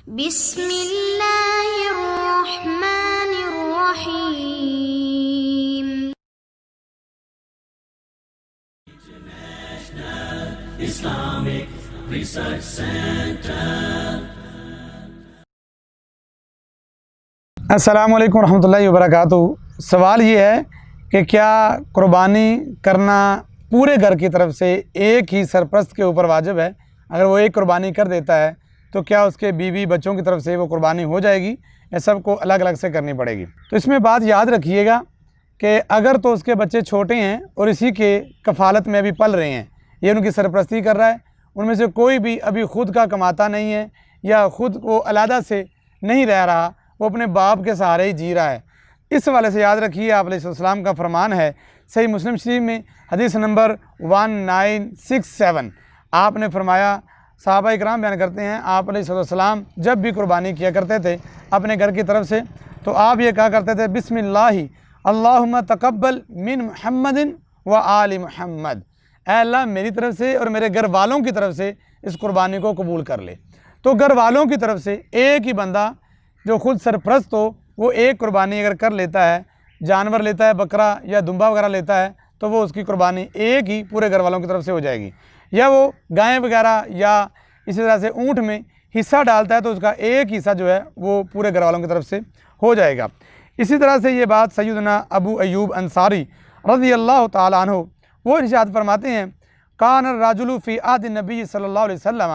بسم اللہ الرحمن الرحیم۔ Islamic Research Center. السلام علیکم ورحمۃ اللہ وبرکاتہ۔ سوال یہ ہے کہ کیا قربانی کرنا پورے گھر کی طرف سے ایک ہی سرپرست کے اوپر واجب ہے؟ اگر وہ ایک قربانی کر دیتا ہے تو کیا اس کے بیوی بچوں کی طرف سے وہ قربانی ہو جائے گی یا سب کو الگ الگ سے کرنی پڑے گی؟ تو اس میں بات یاد رکھیے گا کہ اگر تو اس کے بچے چھوٹے ہیں اور اسی کے کفالت میں ابھی پل رہے ہیں، یہ ان کی سرپرستی کر رہا ہے، ان میں سے کوئی بھی ابھی خود کا کماتا نہیں ہے یا خود وہ علیحدہ سے نہیں رہ رہا، وہ اپنے باپ کے سہارے ہی جی رہا ہے، اس حوالے سے یاد رکھیے آپ علیہ السلام کا فرمان ہے صحیح مسلم شریف میں حدیث نمبر 1967، آپ نے فرمایا، صحابہ اکرام بیان کرتے ہیں آپ علیہ السلام جب بھی قربانی کیا کرتے تھے اپنے گھر کی طرف سے تو آپ یہ کہا کرتے تھے بسم اللہ اللہم تقبل من محمد و آل محمد، اے اللہ میری طرف سے اور میرے گھر والوں کی طرف سے اس قربانی کو قبول کر لے۔ تو گھر والوں کی طرف سے ایک ہی بندہ جو خود سرپرست ہو وہ ایک قربانی اگر کر لیتا ہے، جانور لیتا ہے، بکرا یا دمبا وغیرہ لیتا ہے، تو وہ اس کی قربانی ایک ہی پورے گھر والوں کی طرف سے ہو جائے گی۔ یا وہ گائیں وغیرہ یا اسی طرح سے اونٹ میں حصہ ڈالتا ہے تو اس کا ایک حصہ جو ہے وہ پورے گھر والوں کی طرف سے ہو جائے گا۔ اسی طرح سے یہ بات سیدنا ابو ایوب انصاری رضی اللہ تعالیٰ عنہ وہ ارشاد فرماتے ہیں، کان الرجل فی عہد النبی صلی اللہ علیہ وسلم،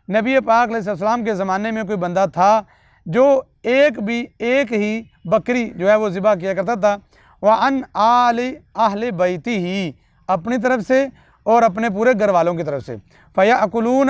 نبی پاک علیہ السلام کے زمانے میں کوئی بندہ تھا جو ایک ہی بکری جو ہے وہ ذبح کیا کرتا تھا، وعن آل اہل بیتی ہی، اپنی طرف سے اور اپنے پورے گھر والوں کی طرف سے، فیاکلون،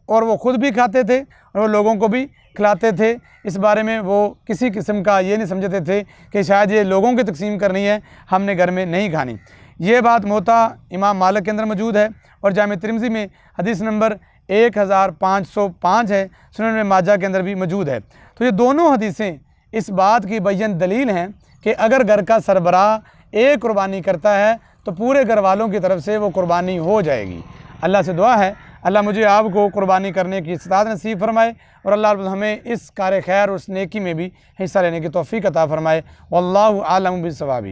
اور وہ خود بھی کھاتے تھے اور وہ لوگوں کو بھی کھلاتے تھے۔ اس بارے میں وہ کسی قسم کا یہ نہیں سمجھتے تھے کہ شاید یہ لوگوں کی تقسیم کرنی ہے، ہم نے گھر میں نہیں کھانی۔ یہ بات موطا امام مالک کے اندر موجود ہے اور جامع ترمذی میں حدیث نمبر 1505 ہے، سنن ماجہ کے اندر بھی موجود ہے۔ تو یہ دونوں حدیثیں اس بات کی بین دلیل ہیں کہ اگر گھر کا سربراہ ایک قربانی کرتا ہے تو پورے گھر والوں کی طرف سے وہ قربانی ہو جائے گی۔ اللہ سے دعا ہے اللہ مجھے آپ کو قربانی کرنے کی استطاعت نصیب فرمائے اور اللہ ہمیں اس کار خیر اور اس نیکی میں بھی حصہ لینے کی توفیق عطا فرمائے۔ واللہ اعلم بالصواب۔